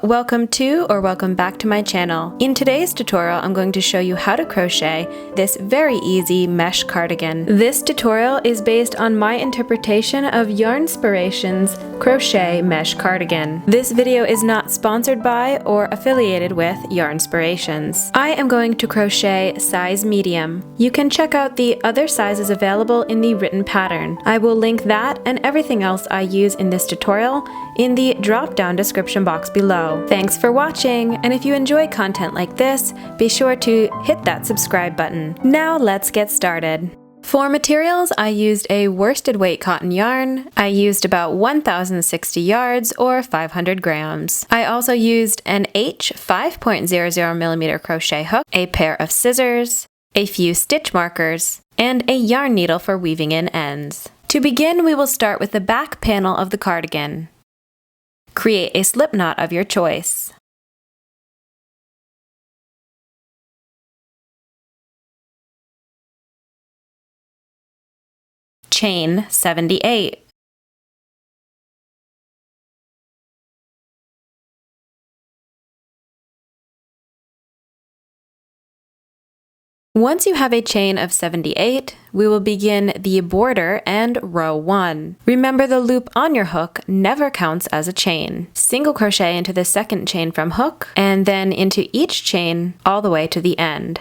Welcome to or welcome back to my channel. In today's tutorial, I'm going to show you how to crochet this very easy mesh cardigan. This tutorial is based on my interpretation of Yarnspiration's crochet mesh cardigan. This video is not sponsored by or affiliated with Yarnspirations. I am going to crochet size medium. You can check out the other sizes available in the written pattern. I will link that and everything else I use in this tutorial in the drop-down description box below. Thanks for watching, and if you enjoy content like this, be sure to hit that subscribe button. Now let's get started. For materials, I used a worsted weight cotton yarn. I used about 1,060 yards or 500 grams. I also used an H 5.00mm crochet hook, a pair of scissors, a few stitch markers, and a yarn needle for weaving in ends. To begin, we will start with the back panel of the cardigan. Create a slip knot of your choice. Chain 78. Once you have a chain of 78, we will begin the border and row 1. Remember, the loop on your hook never counts as a chain. Single crochet into the second chain from hook, and then into each chain all the way to the end.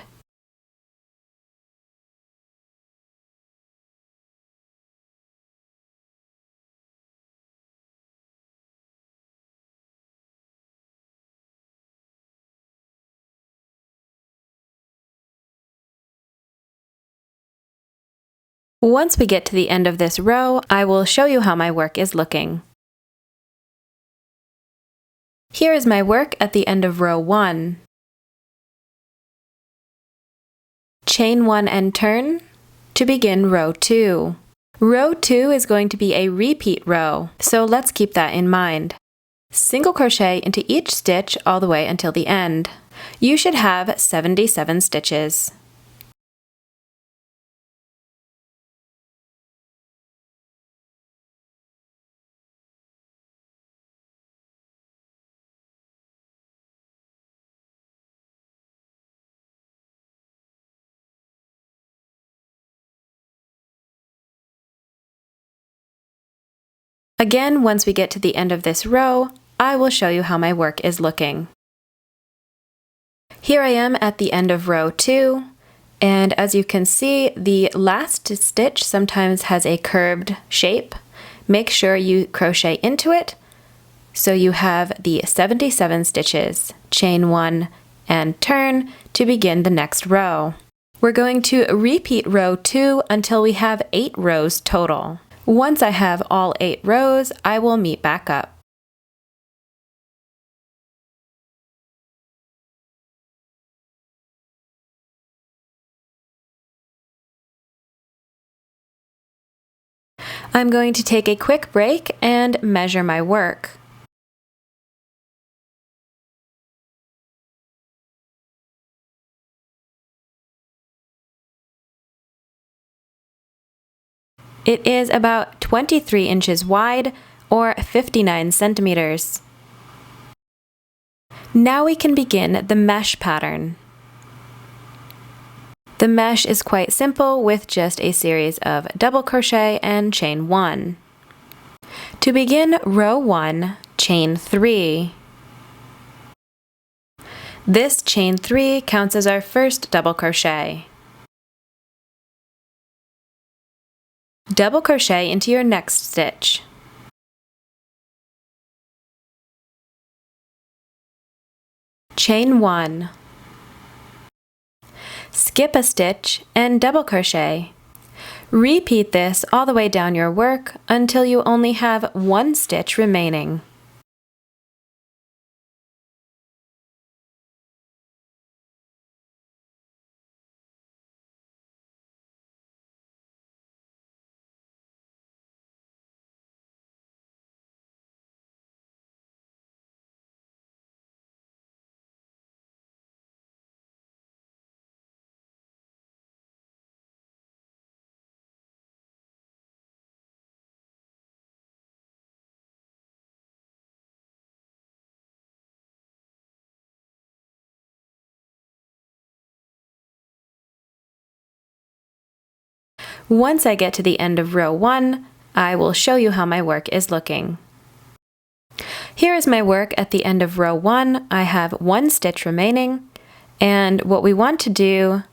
Once we get to the end of this row, I will show you how my work is looking. Here is my work at the end of row 1. Chain 1 and turn to begin row 2. Row 2 is going to be a repeat row, so let's keep that in mind. Single crochet into each stitch all the way until the end. You should have 77 stitches. Again, once we get to the end of this row, I will show you how my work is looking. Here I am at the end of row 2, and as you can see, the last stitch sometimes has a curved shape. Make sure you crochet into it so you have the 77 stitches. Chain 1 and turn to begin the next row. We're going to repeat row 2 until we have 8 rows total. Once I have all 8 rows, I will meet back up. I'm going to take a quick break and measure my work. It is about 23 inches wide or 59 centimeters. Now we can begin the mesh pattern. The mesh is quite simple with just a series of double crochet and chain 1. To begin row 1, chain 3. This chain 3 counts as our first double crochet. Double crochet into your next stitch. Chain 1. Skip a stitch and double crochet. Repeat this all the way down your work until you only have 1 stitch remaining. Once I get to the end of row 1, I will show you how my work is looking. Here is my work at the end of row 1. I have 1 stitch remaining, and what we want to do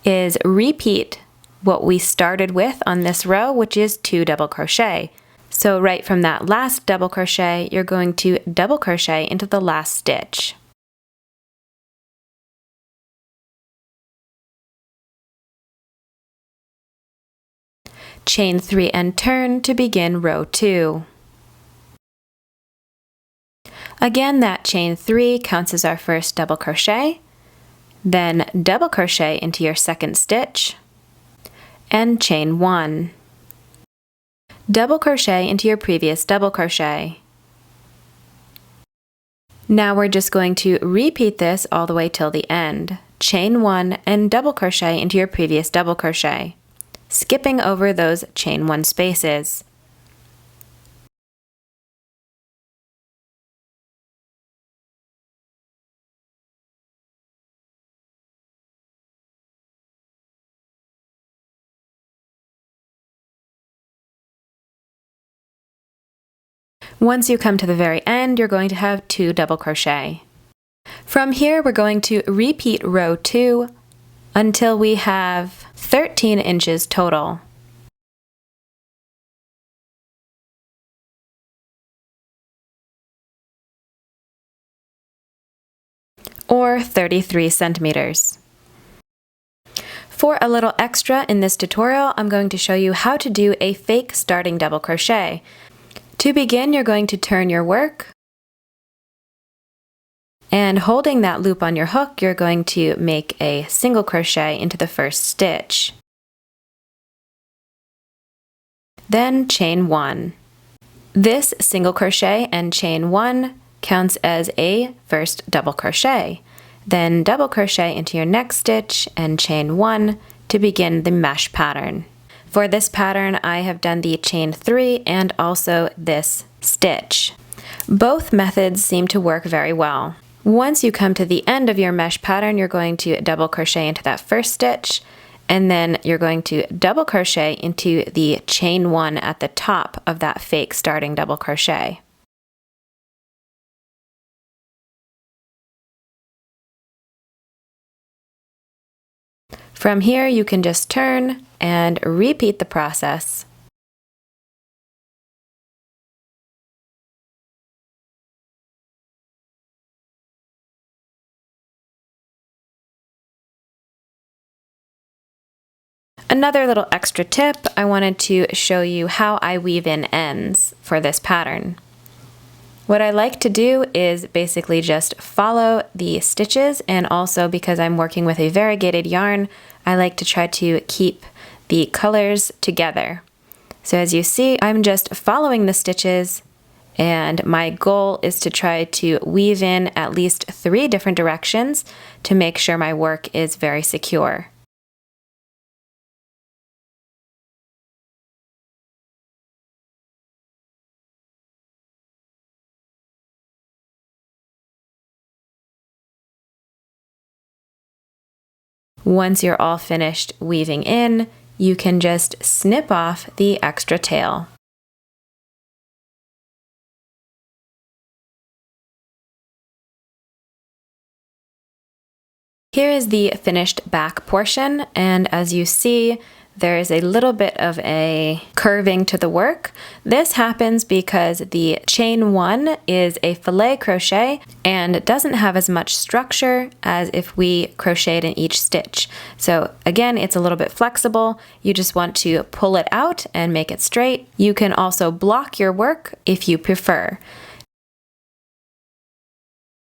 is repeat what we started with on this row, which is 2 double crochet. So right from that last double crochet, you're going to double crochet into the last stitch. Chain 3 and turn to begin row 2. Again, that chain 3 counts as our first double crochet, then double crochet into your second stitch, and chain 1. Double crochet into your previous double crochet. Now we're just going to repeat this all the way till the end. Chain 1 and double crochet into your previous double crochet, skipping over those chain 1 spaces. Once you come to the very end, you're going to have 2 double crochet. From here, we're going to repeat row 2 until we have 13 inches total. Or 33 centimeters. For a little extra in this tutorial, I'm going to show you how to do a fake starting double crochet. To begin, you're going to turn your work, and holding that loop on your hook, you're going to make a single crochet into the first stitch. Then chain 1. This single crochet and chain 1 counts as a first double crochet. Then double crochet into your next stitch and chain 1 to begin the mesh pattern. For this pattern, I have done the chain 3 and also this stitch. Both methods seem to work very well. Once you come to the end of your mesh pattern, you're going to double crochet into that first stitch, and then you're going to double crochet into the chain 1 at the top of that fake starting double crochet. From here, you can just turn and repeat the process. Another little extra tip, I wanted to show you how I weave in ends for this pattern. What I like to do is basically just follow the stitches, and also because I'm working with a variegated yarn, I like to try to keep the colors together. So as you see, I'm just following the stitches, and my goal is to try to weave in at least 3 different directions to make sure my work is very secure. Once you're all finished weaving in, you can just snip off the extra tail. Here is the finished back portion, and as you see, there is a little bit of a curving to the work. This happens because the chain 1 is a filet crochet and it doesn't have as much structure as if we crocheted in each stitch. So again, it's a little bit flexible. You just want to pull it out and make it straight. You can also block your work if you prefer.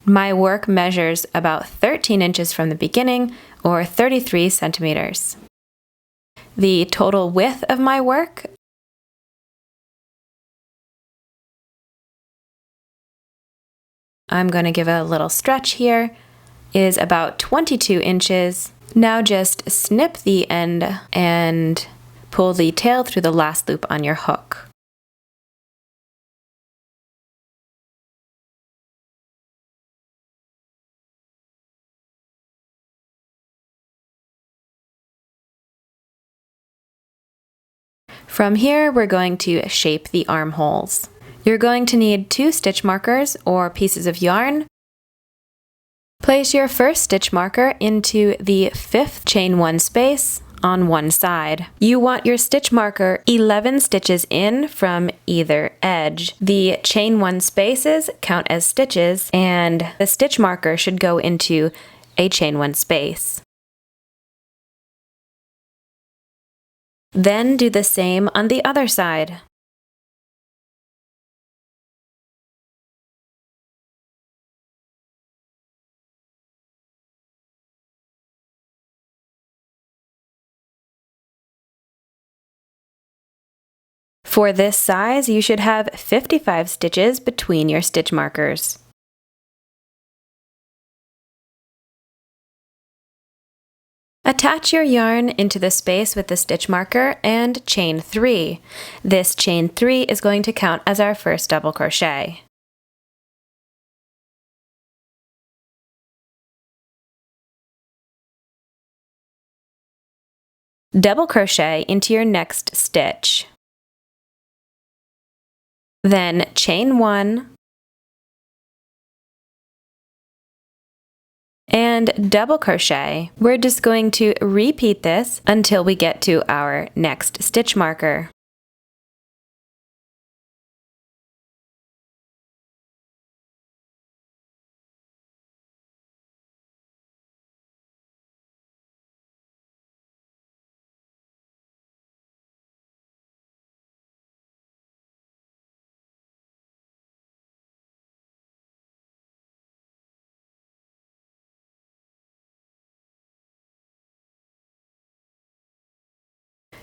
My work measures about 13 inches from the beginning, or 33 centimeters. The total width of my work I'm going to give a little stretch here, is about 22 inches. Now just snip the end and pull the tail through the last loop on your hook. From here, we're going to shape the armholes. You're going to need 2 stitch markers or pieces of yarn. Place your first stitch marker into the 5th chain 1 space on one side. You want your stitch marker 11 stitches in from either edge. The chain 1 spaces count as stitches, and the stitch marker should go into a chain 1 space. Then do the same on the other side. For this size, you should have 55 stitches between your stitch markers. Attach your yarn into the space with the stitch marker and chain 3. This chain 3 is going to count as our first double crochet. Double crochet into your next stitch. Then chain 1 and double crochet. We're just going to repeat this until we get to our next stitch marker.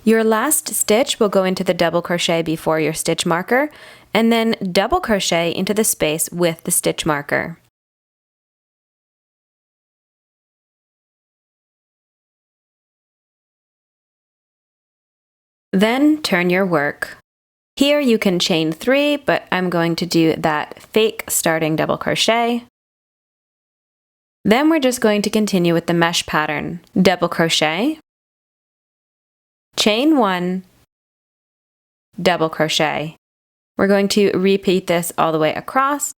Your last stitch will go into the double crochet before your stitch marker, and then double crochet into the space with the stitch marker. Then turn your work. Here you can chain 3, but I'm going to do that fake starting double crochet. Then we're just going to continue with the mesh pattern. Double crochet, chain 1, double crochet. We're going to repeat this all the way across.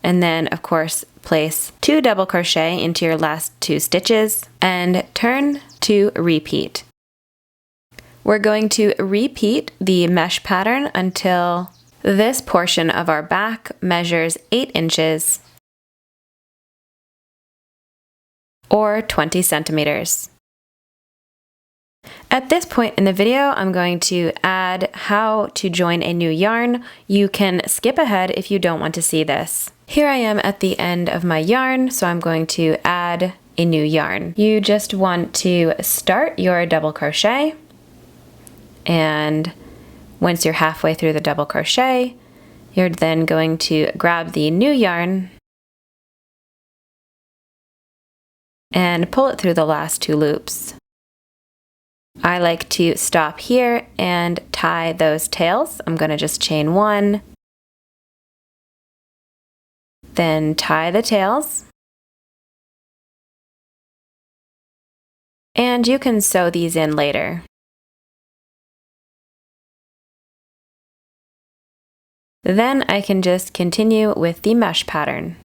And then, of course, place 2 double crochet into your last 2 stitches and turn to repeat. We're going to repeat the mesh pattern until this portion of our back measures 8 inches or 20 centimeters. At this point in the video, I'm going to add how to join a new yarn. You can skip ahead if you don't want to see this. Here I am at the end of my yarn, so I'm going to add a new yarn. You just want to start your double crochet, and once you're halfway through the double crochet, you're then going to grab the new yarn and pull it through the last 2 loops. I like to stop here and tie those tails. I'm going to just chain 1, then tie the tails, and you can sew these in later. Then I can just continue with the mesh pattern.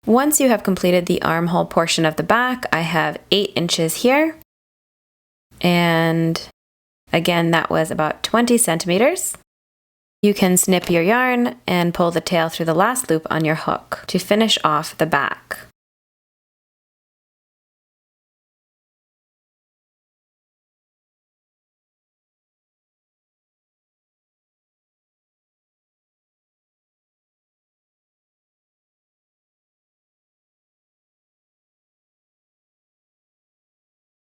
Once you have completed the armhole portion of the back, I have 8 inches here, and again that was about 20 centimeters. You can snip your yarn and pull the tail through the last loop on your hook to finish off the back.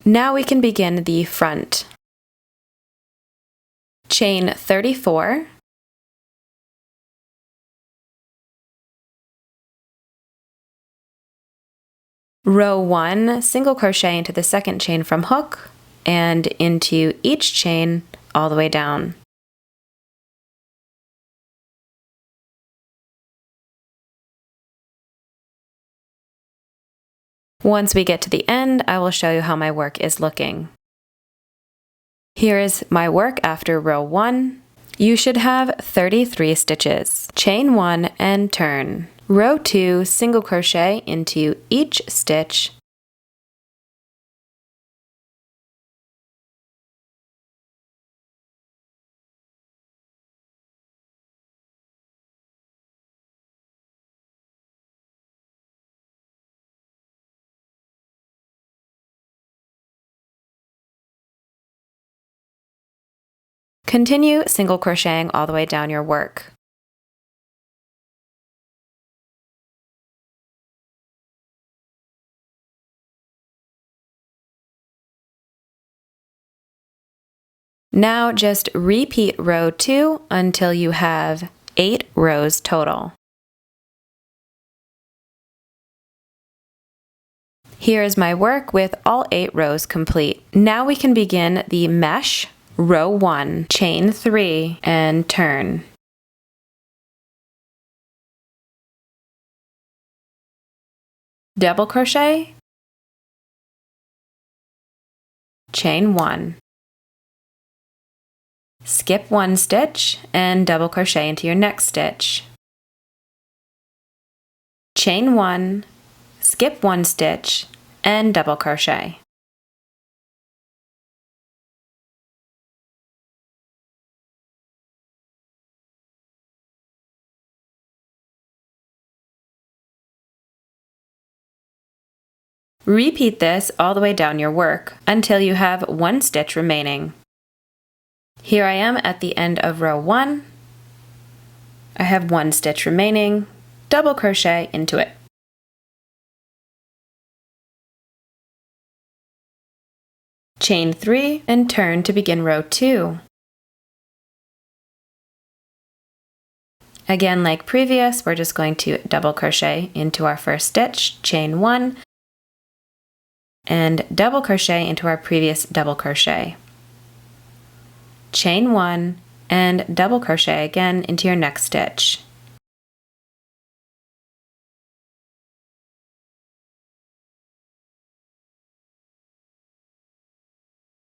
Now we can begin the front. Chain 34, row 1, single crochet into the second chain from hook and into each chain all the way down. Once we get to the end, I will show you how my work is looking. Here is my work after row 1. You should have 33 stitches. Chain 1 and turn. Row 2, single crochet into each stitch. Continue single crocheting all the way down your work. Now just repeat row 2 until you have 8 rows total. Here is my work with all 8 rows complete. Now we can begin the mesh. Row 1, chain 3, and turn. Double crochet, chain 1. Skip 1 stitch and double crochet into your next stitch. Chain 1, skip 1 stitch, and double crochet. Repeat this all the way down your work until you have 1 stitch remaining. Here I am at the end of row 1. I have 1 stitch remaining. Double crochet into it. Chain 3 and turn to begin row 2. Again, like previous, we're just going to double crochet into our first stitch, chain 1, and double crochet into our previous double crochet. Chain 1 and double crochet again into your next stitch.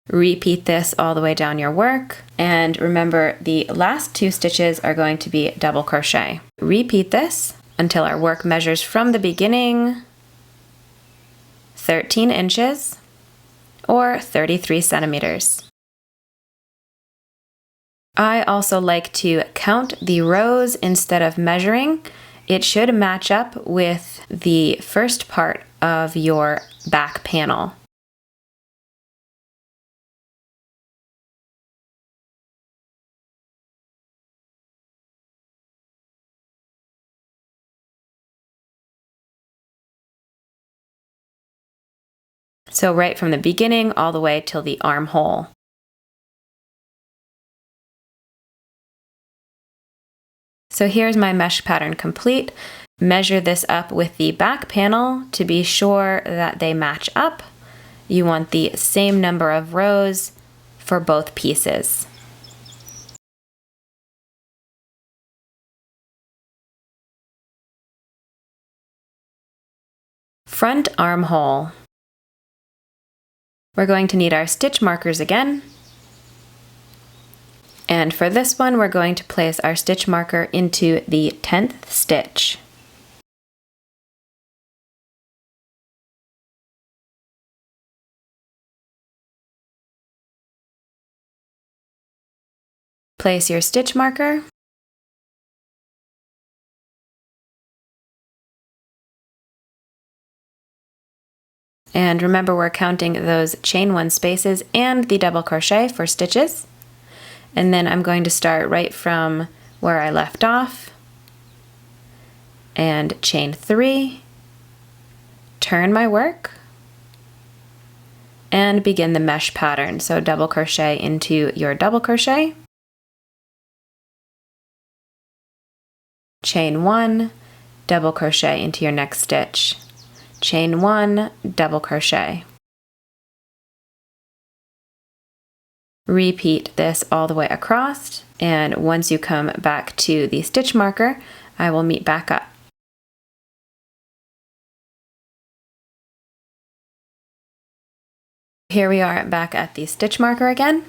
Repeat this all the way down your work, and remember the last 2 stitches are going to be double crochet. Repeat this until our work measures from the beginning 13 inches or 33 centimeters. I also like to count the rows instead of measuring. It should match up with the first part of your back panel. So right from the beginning all the way till the armhole. So here's my mesh pattern complete. Measure this up with the back panel to be sure that they match up. You want the same number of rows for both pieces. Front armhole. We're going to need our stitch markers again. And for this one, we're going to place our stitch marker into the 10th stitch. Place your stitch marker. And remember, we're counting those chain 1 spaces and the double crochet for stitches. And then I'm going to start right from where I left off and chain 3, turn my work, and begin the mesh pattern. So double crochet into your double crochet, chain 1, double crochet into your next stitch, chain 1, double crochet. Repeat this all the way across, and once you come back to the stitch marker, I will meet back up. Here we are back at the stitch marker again,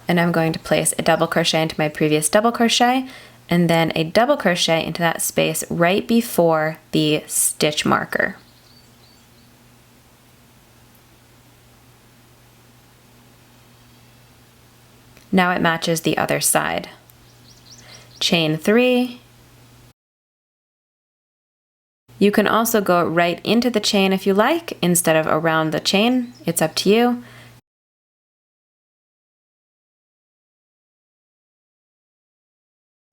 and I'm going to place a double crochet into my previous double crochet, and then a double crochet into that space right before the stitch marker. Now it matches the other side. Chain 3. You can also go right into the chain if you like, instead of around the chain. It's up to you.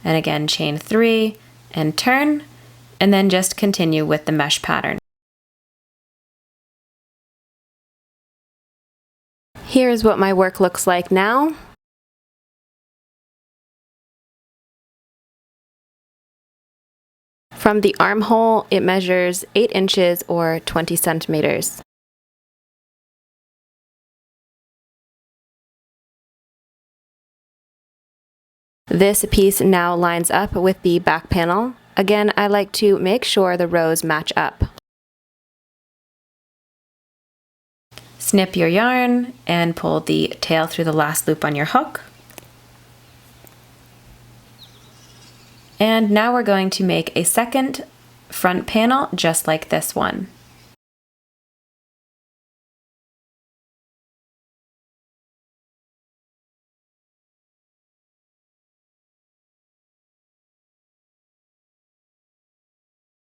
And again, chain 3 and turn, and then just continue with the mesh pattern. Here's what my work looks like now. From the armhole, it measures 8 inches or 20 centimeters. This piece now lines up with the back panel. Again, I like to make sure the rows match up. Snip your yarn and pull the tail through the last loop on your hook. And now we're going to make a second front panel just like this one.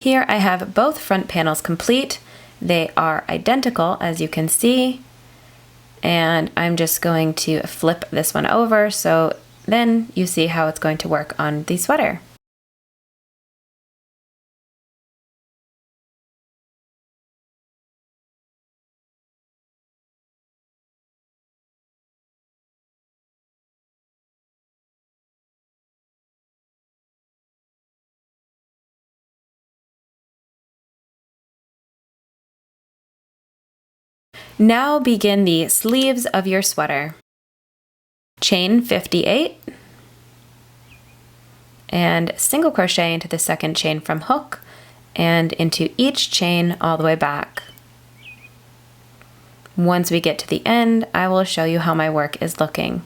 Here I have both front panels complete. They are identical, as you can see, and I'm just going to flip this one over so then you see how it's going to work on the sweater. Now begin the sleeves of your sweater. Chain 58 and single crochet into the second chain from hook and into each chain all the way back. Once we get to the end, I will show you how my work is looking.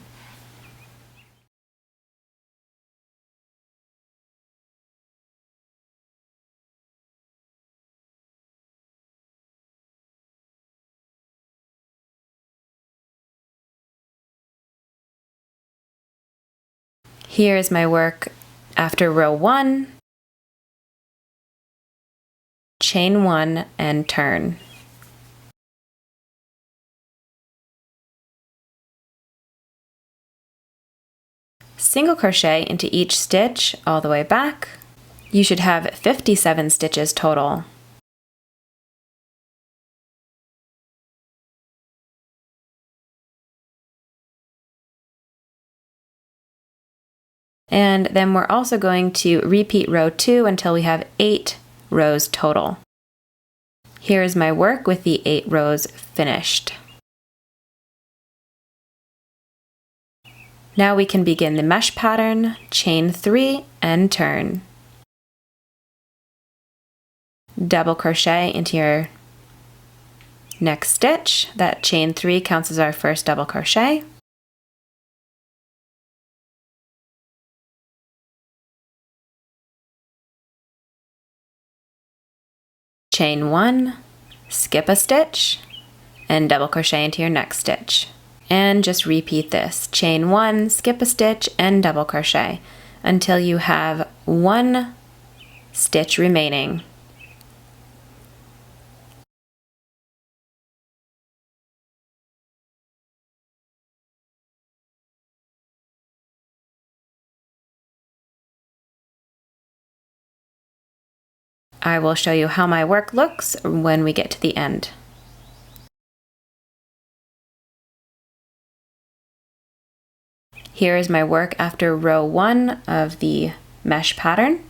Here is my work after row 1, chain 1 and turn. Single crochet into each stitch all the way back. You should have 57 stitches total. And then we're also going to repeat row 2 until we have 8 rows total. Here is my work with the 8 rows finished. Now we can begin the mesh pattern, chain 3 and turn. Double crochet into your next stitch. That chain 3 counts as our first double crochet. Chain 1, skip a stitch, and double crochet into your next stitch. And just repeat this. Chain 1, skip a stitch, and double crochet until you have 1 stitch remaining. I will show you how my work looks when we get to the end. Here is my work after row 1 of the mesh pattern.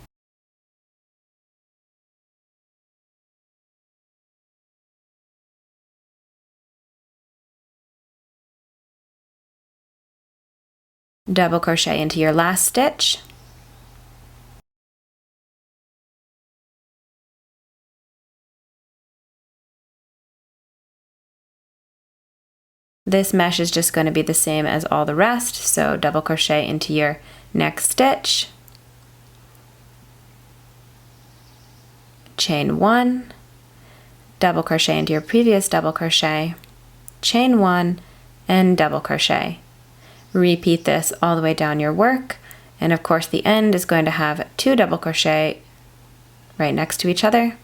Double crochet into your last stitch. This mesh is just going to be the same as all the rest, so double crochet into your next stitch, chain 1, double crochet into your previous double crochet, chain 1, and double crochet. Repeat this all the way down your work, and of course the end is going to have 2 double crochet right next to each other.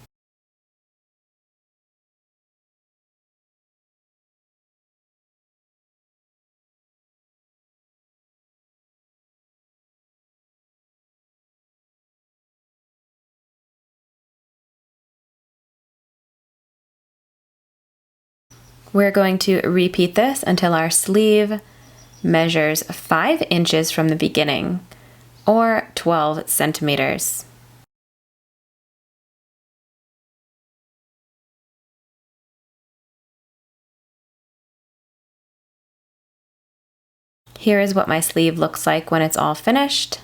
We're going to repeat this until our sleeve measures 5 inches from the beginning, or 12 centimeters. Here is what my sleeve looks like when it's all finished.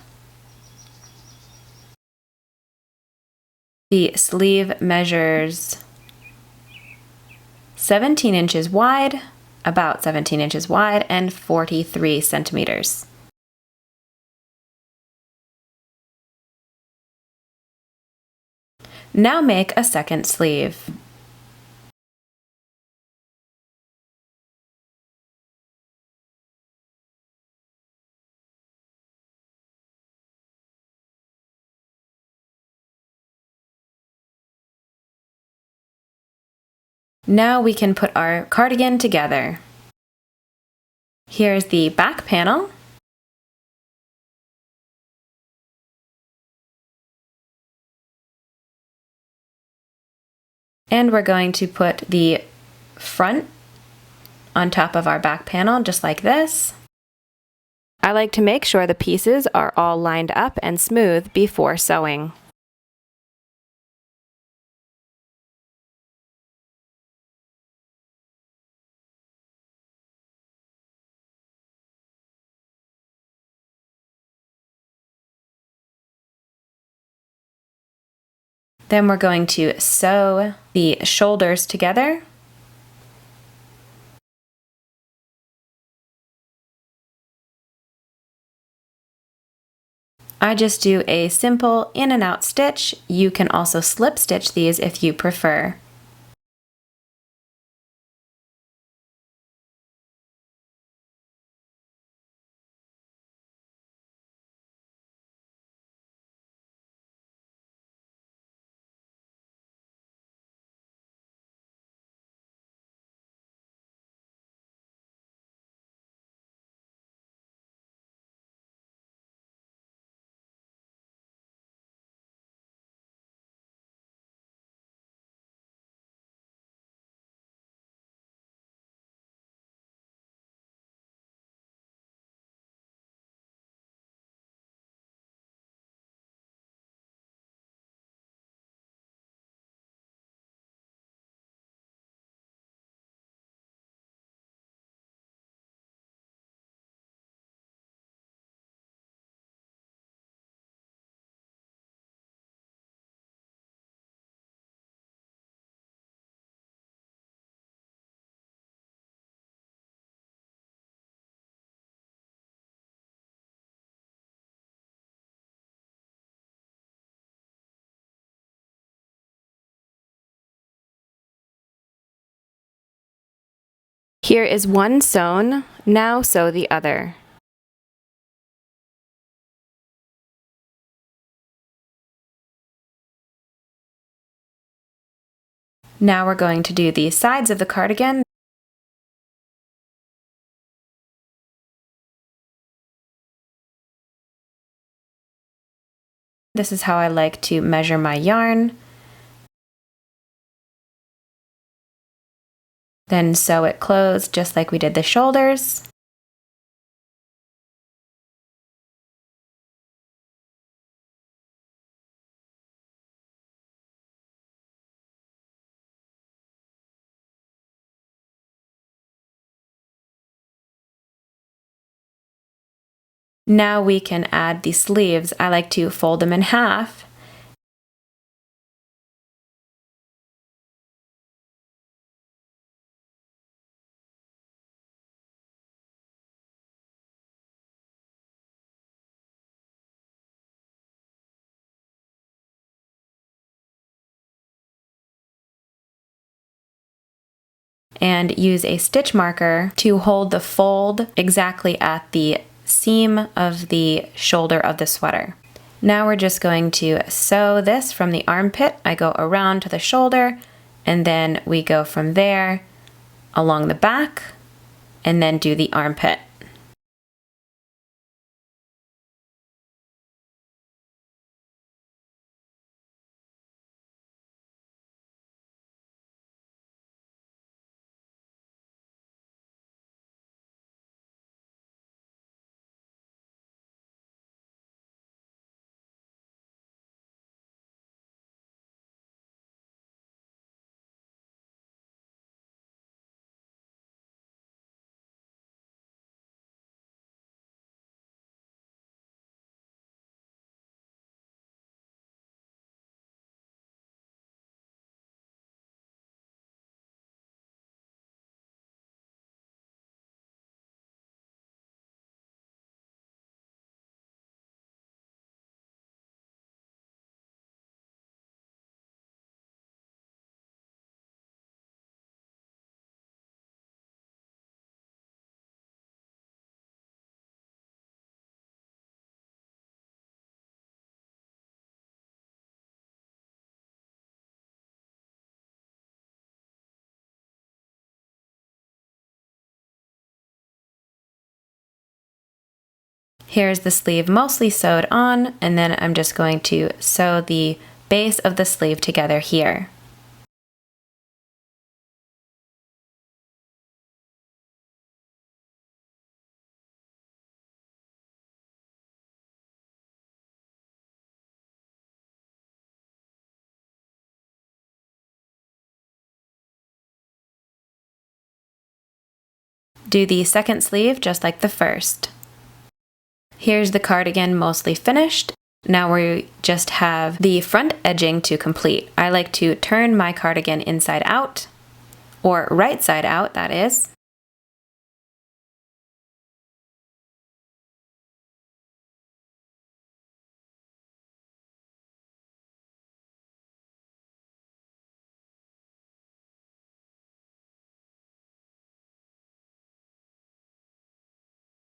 The sleeve measures 17 inches wide, about 17 inches wide, and 43 centimeters. Now make a second sleeve. Now we can put our cardigan together. Here's the back panel. And we're going to put the front on top of our back panel, just like this. I like to make sure the pieces are all lined up and smooth before sewing. Then we're going to sew the shoulders together. I just do a simple in and out stitch. You can also slip stitch these if you prefer. Here is one sewn, now sew the other. Now we're going to do the sides of the cardigan. This is how I like to measure my yarn. Then sew it closed just like we did the shoulders. Now we can add the sleeves. I like to fold them in half and use a stitch marker to hold the fold exactly at the seam of the shoulder of the sweater. Now we're just going to sew this from the armpit. I go around to the shoulder, and then we go from there along the back, and then do the armpit. Here's the sleeve mostly sewed on, and then I'm just going to sew the base of the sleeve together here. Do the second sleeve just like the first. Here's the cardigan mostly finished. Now we just have the front edging to complete. I like to turn my cardigan inside out, or right side out, that is.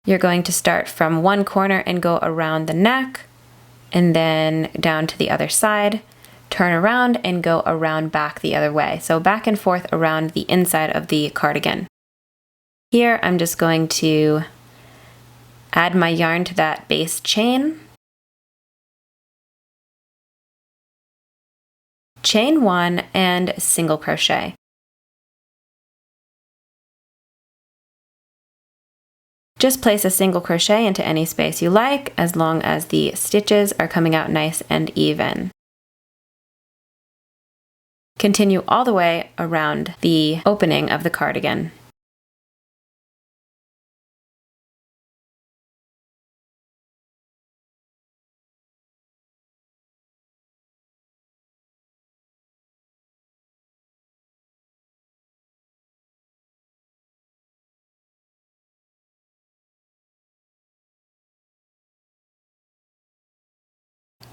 You're going to start from one corner and go around the neck, and then down to the other side, turn around and go around back the other way. So back and forth around the inside of the cardigan. Here I'm just going to add my yarn to that base chain. Chain one and single crochet. Just place a single crochet into any space you like, as long as the stitches are coming out nice and even. Continue all the way around the opening of the cardigan.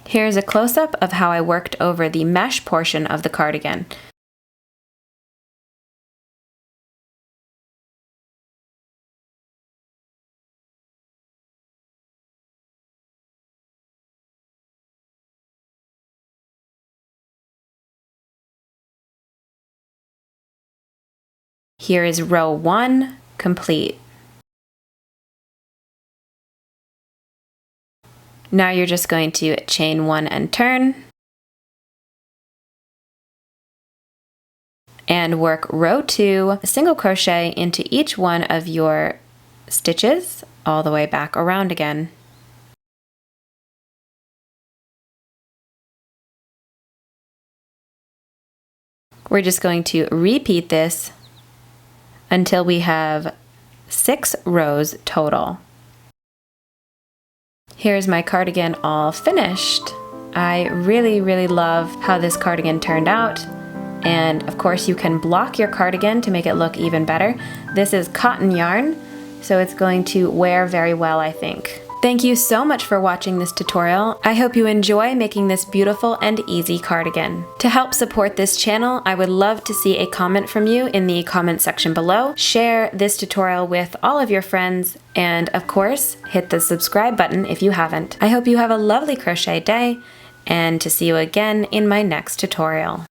Here's a close-up of how I worked over the mesh portion of the cardigan. Here is row 1 complete. Now you're just going to chain 1 and turn, and work row 2 single crochet into each one of your stitches all the way back around again. We're just going to repeat this until we have 6 rows total. Here's my cardigan all finished. I really love how this cardigan turned out. And of course you can block your cardigan to make it look even better. This is cotton yarn, so it's going to wear very well, I think. Thank you so much for watching this tutorial. I hope you enjoy making this beautiful and easy cardigan. To help support this channel, I would love to see a comment from you in the comment section below. Share this tutorial with all of your friends, and of course, hit the subscribe button if you haven't. I hope you have a lovely crochet day, and to see you again in my next tutorial.